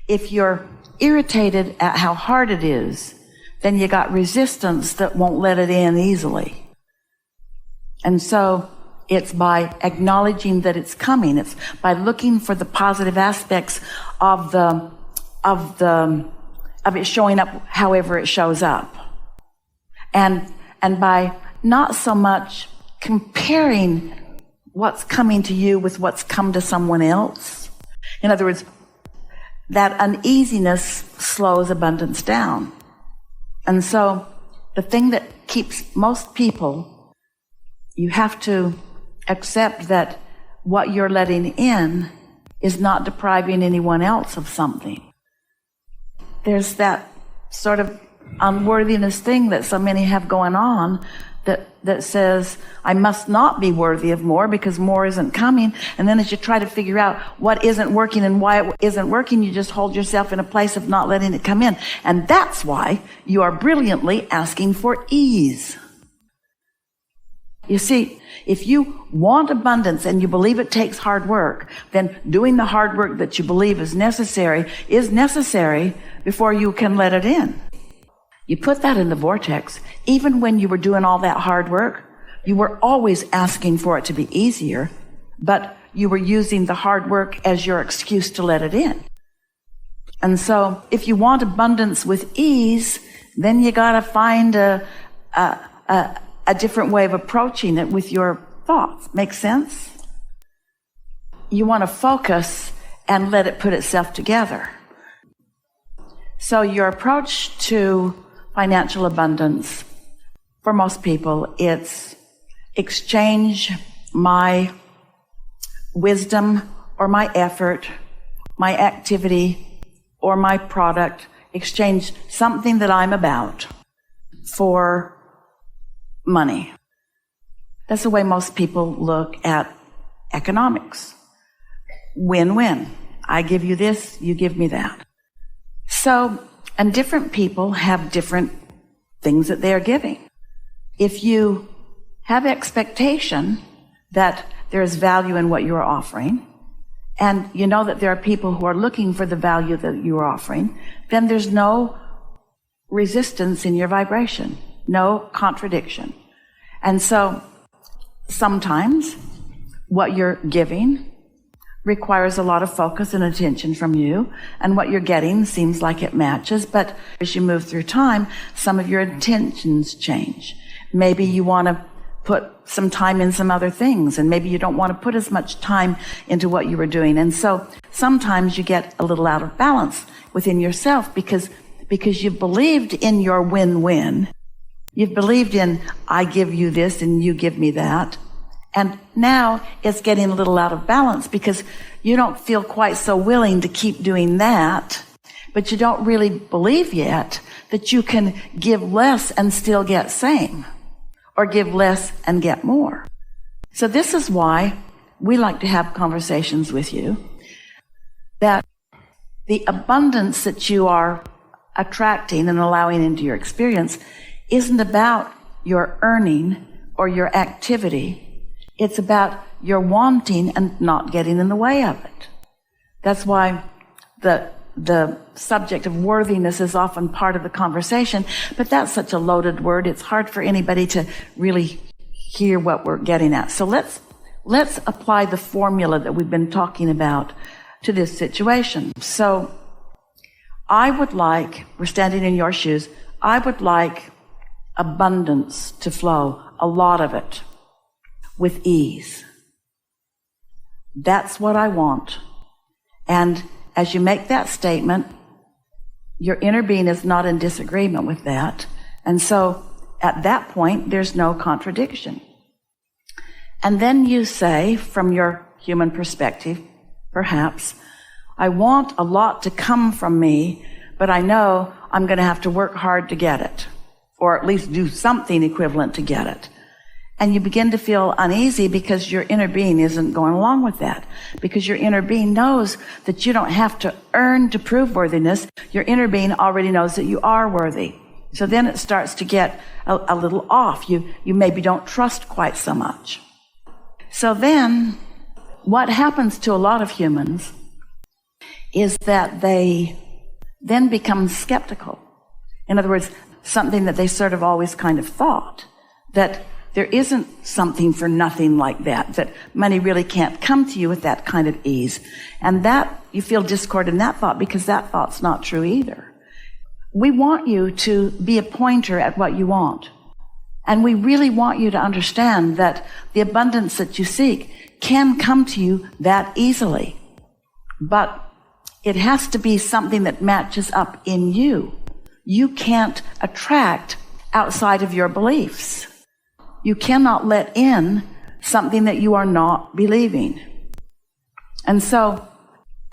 If you're irritated at how hard it is, then you got resistance that won't let it in easily. And so it's by acknowledging that it's coming. It's by looking for the positive aspects of it showing up however it shows up. And by not so much comparing what's coming to you with what's come to someone else. In other words, that uneasiness slows abundance down. And so the thing that keeps most people, you have to accept that what you're letting in is not depriving anyone else of something. There's that sort of unworthiness thing that so many have going on that says, I must not be worthy of more because more isn't coming. And then as you try to figure out what isn't working and why it isn't working, you just hold yourself in a place of not letting it come in. And that's why you are brilliantly asking for ease. You see, if you want abundance and you believe it takes hard work, then doing the hard work that you believe is necessary before you can let it in. You put that in the vortex. Even when you were doing all that hard work, you were always asking for it to be easier, but you were using the hard work as your excuse to let it in. And so if you want abundance with ease, then you got to find a different way of approaching it with your thoughts. Make sense? You want to focus and let it put itself together. So your approach to financial abundance, for most people, it's exchange my wisdom or my effort, my activity or my product, exchange something that I'm about for money. That's the way most people look at economics. Win-win. I give you this, you give me that. So, and different people have different things that they are giving. If you have expectation that there is value in what you are offering, and you know that there are people who are looking for the value that you are offering, then there's no resistance in your vibration, no contradiction. And so sometimes what you're giving requires a lot of focus and attention from you, and what you're getting seems like it matches, but as you move through time, some of your intentions change. Maybe you want to put some time in some other things, and maybe you don't want to put as much time into what you were doing. And so sometimes you get a little out of balance within yourself because you've believed in your win-win. You've believed in, I give you this and you give me that. And now it's getting a little out of balance because you don't feel quite so willing to keep doing that, but you don't really believe yet that you can give less and still get same, or give less and get more. So this is why we like to have conversations with you, that the abundance that you are attracting and allowing into your experience isn't about your earning or your activity. It's about your wanting and not getting in the way of it. That's why the subject of worthiness is often part of the conversation, but that's such a loaded word. It's hard for anybody to really hear what we're getting at. So let's apply the formula that we've been talking about to this situation. So we're standing in your shoes, I would like abundance to flow, a lot of it, with ease. That's what I want. And as you make that statement, your inner being is not in disagreement with that. And so at that point, there's no contradiction. And then you say, from your human perspective, perhaps, I want a lot to come from me, but I know I'm going to have to work hard to get it, or at least do something equivalent to get it. And you begin to feel uneasy because your inner being isn't going along with that. Because your inner being knows that you don't have to earn to prove worthiness. Your inner being already knows that you are worthy. So then it starts to get a little off. You maybe don't trust quite so much. So then what happens to a lot of humans is that they then become skeptical. In other words, something that they sort of always kind of thought, that there isn't something for nothing like that money really can't come to you with that kind of ease. And that you feel discord in that thought because that thought's not true either. We want you to be a pointer at what you want. And we really want you to understand that the abundance that you seek can come to you that easily. But it has to be something that matches up in you. You can't attract outside of your beliefs. You cannot let in something that you are not believing. And so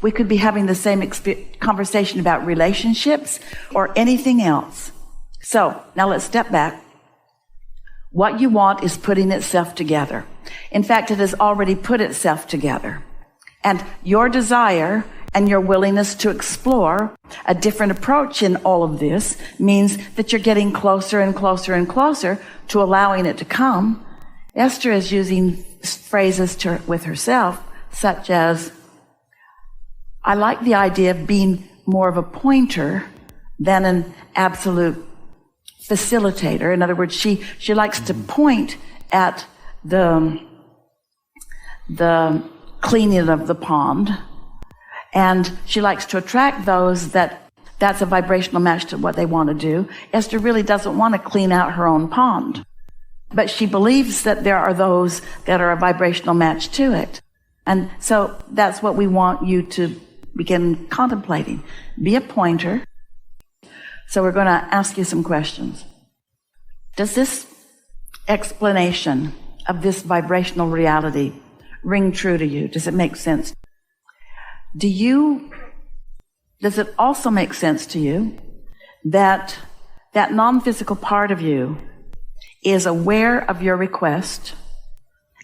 we could be having the same conversation about relationships or anything else. So now let's step back. What you want is putting itself together. In fact, it has already put itself together. And your desire and your willingness to explore a different approach in all of this means that you're getting closer and closer and closer to allowing it to come. Esther is using phrases with herself, such as, I like the idea of being more of a pointer than an absolute facilitator. In other words, she likes to point at the cleaning of the pond, and she likes to attract those that's a vibrational match to what they want to do. Esther really doesn't want to clean out her own pond, but she believes that there are those that are a vibrational match to it. And so that's what we want you to begin contemplating. Be a pointer. So we're going to ask you some questions. Does this explanation of this vibrational reality ring true to you? Does it make sense? Does it also make sense to you that that non-physical part of you is aware of your request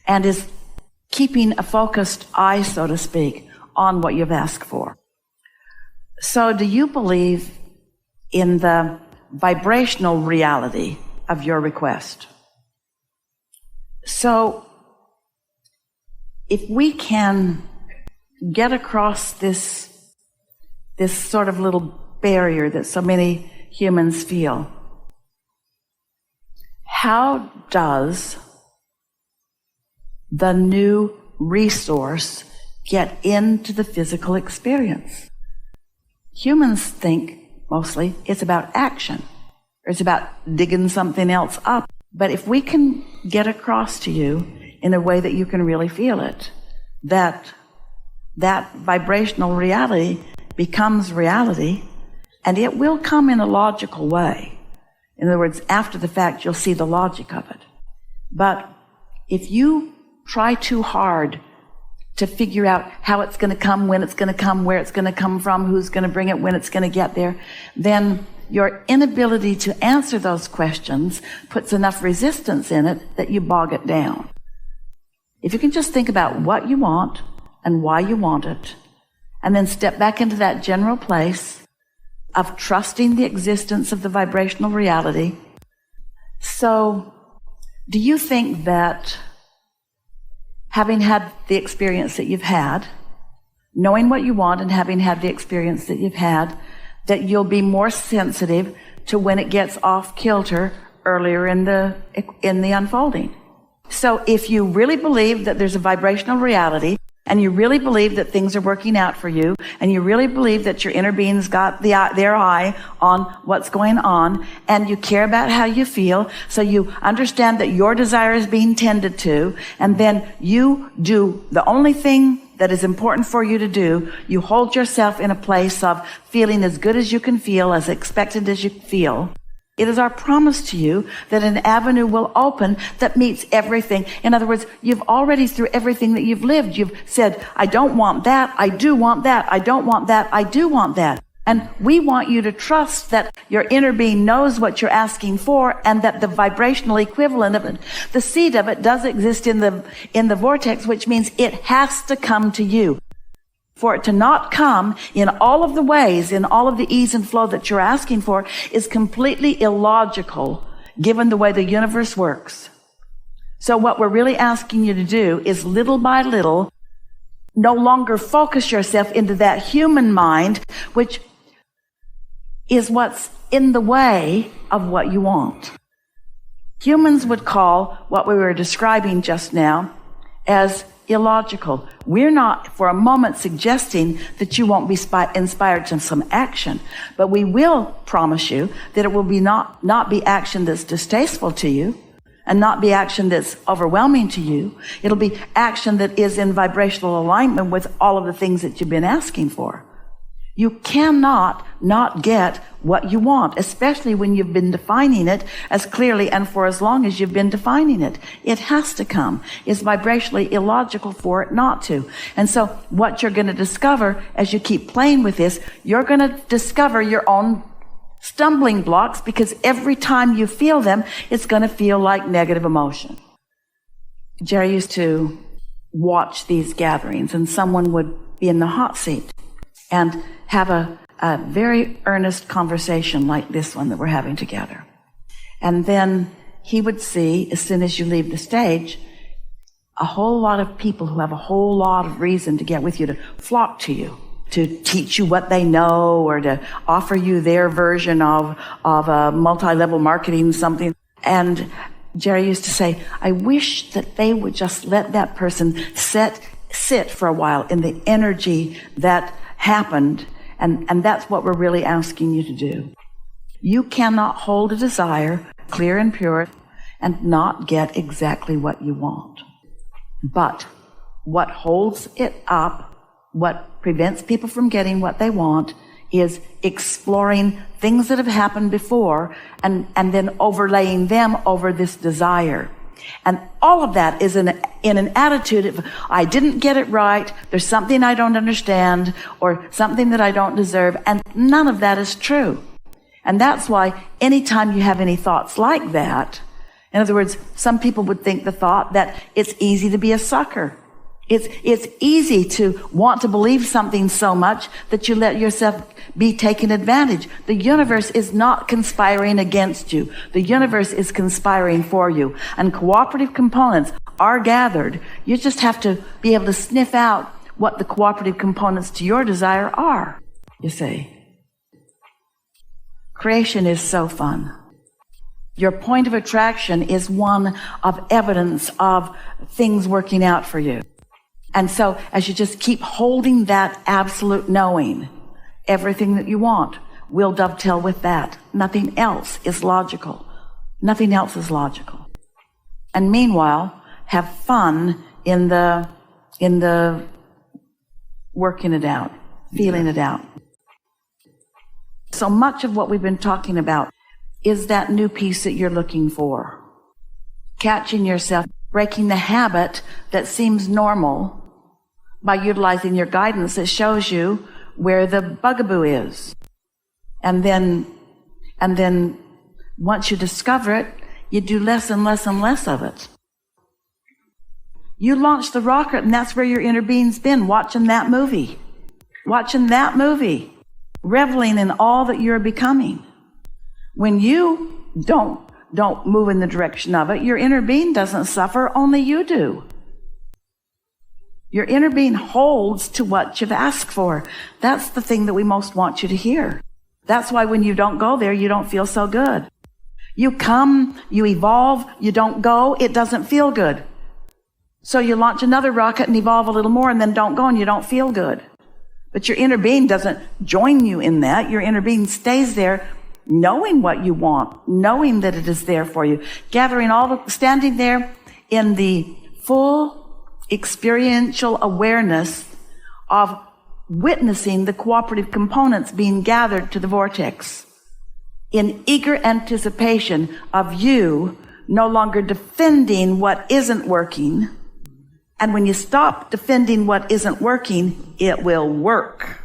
and is keeping a focused eye, so to speak, on what you've asked for? So do you believe in the vibrational reality of your request? So if we can get across this sort of little barrier that so many humans feel, how does the new resource get into the physical experience? Humans think mostly it's about action, or it's about digging something else up. But if we can get across to you in a way that you can really feel it, that vibrational reality becomes reality, and it will come in a logical way. In other words, after the fact, you'll see the logic of it. But if you try too hard to figure out how it's going to come, when it's going to come, where it's going to come from, who's going to bring it, when it's going to get there, then your inability to answer those questions puts enough resistance in it that you bog it down. If you can just think about what you want and why you want it, and then step back into that general place of trusting the existence of the vibrational reality. So, do you think that having had the experience that you've had, knowing what you want and having had the experience that you've had, that you'll be more sensitive to when it gets off kilter earlier in the unfolding? So if you really believe that there's a vibrational reality, and you really believe that things are working out for you, and you really believe that your inner being's got their eye on what's going on, and you care about how you feel, so you understand that your desire is being tended to, and then you do the only thing that is important for you to do, you hold yourself in a place of feeling as good as you can feel, as expectant as you feel. It is our promise to you that an avenue will open that meets everything. In other words, you've already, through everything that you've lived, you've said, I don't want that, I do want that, I don't want that, I do want that. And we want you to trust that your inner being knows what you're asking for, and that the vibrational equivalent of it, the seed of it, does exist in the vortex, which means it has to come to you. For it to not come in all of the ways, in all of the ease and flow that you're asking for, is completely illogical given the way the universe works. So what we're really asking you to do is, little by little, no longer focus yourself into that human mind, which is what's in the way of what you want. Humans would call what we were describing just now as illogical. We're not for a moment suggesting that you won't be inspired to some action, but we will promise you that it will be not be action that's distasteful to you and not be action that's overwhelming to you. It'll be action that is in vibrational alignment with all of the things that you've been asking for. You cannot not get what you want, especially when you've been defining it as clearly and for as long as you've been defining it. It has to come. It's vibrationally illogical for it not to. And so what you're going to discover as you keep playing with this, you're going to discover your own stumbling blocks, because every time you feel them, it's going to feel like negative emotion. Jerry used to watch these gatherings, and someone would be in the hot seat and have a very earnest conversation like this one that we're having together. And then he would see, as soon as you leave the stage, a whole lot of people who have a whole lot of reason to get with you, to flock to you, to teach you what they know, or to offer you their version of a multi-level marketing something. And Jerry used to say, I wish that they would just let that person sit for a while in the energy that happened. And that's what we're really asking you to do. You cannot hold a desire clear and pure and not get exactly what you want. But what holds it up, what prevents people from getting what they want, is exploring things that have happened before and then overlaying them over this desire. And all of that is in an attitude of, I didn't get it right, there's something I don't understand, or something that I don't deserve, and none of that is true. And that's why anytime you have any thoughts like that, in other words, some people would think the thought that it's easy to be a sucker. It's easy to want to believe something so much that you let yourself be taken advantage. The universe is not conspiring against you. The universe is conspiring for you. And cooperative components are gathered. You just have to be able to sniff out what the cooperative components to your desire are, you see. Creation is so fun. Your point of attraction is one of evidence of things working out for you. And so as you just keep holding that absolute knowing, everything that you want will dovetail with that. Nothing else is logical. Nothing else is logical. And meanwhile, have fun in the working it out, feeling it out. So much of what we've been talking about is that new piece that you're looking for. Catching yourself, breaking the habit that seems normal by utilizing your guidance that shows you where the bugaboo is. And then once you discover it, you do less and less and less of it. You launch the rocket, and that's where your inner being's been, watching that movie, reveling in all that you're becoming. When you don't move in the direction of it, your inner being doesn't suffer, only you do. Your inner being holds to what you've asked for. That's the thing that we most want you to hear. That's why when you don't go there, you don't feel so good. You come, you evolve, you don't go, it doesn't feel good. So you launch another rocket and evolve a little more and then don't go and you don't feel good. But your inner being doesn't join you in that. Your inner being stays there knowing what you want, knowing that it is there for you, standing there in the full experiential awareness of witnessing the cooperative components being gathered to the vortex in eager anticipation of you no longer defending what isn't working. And when you stop defending what isn't working, it will work.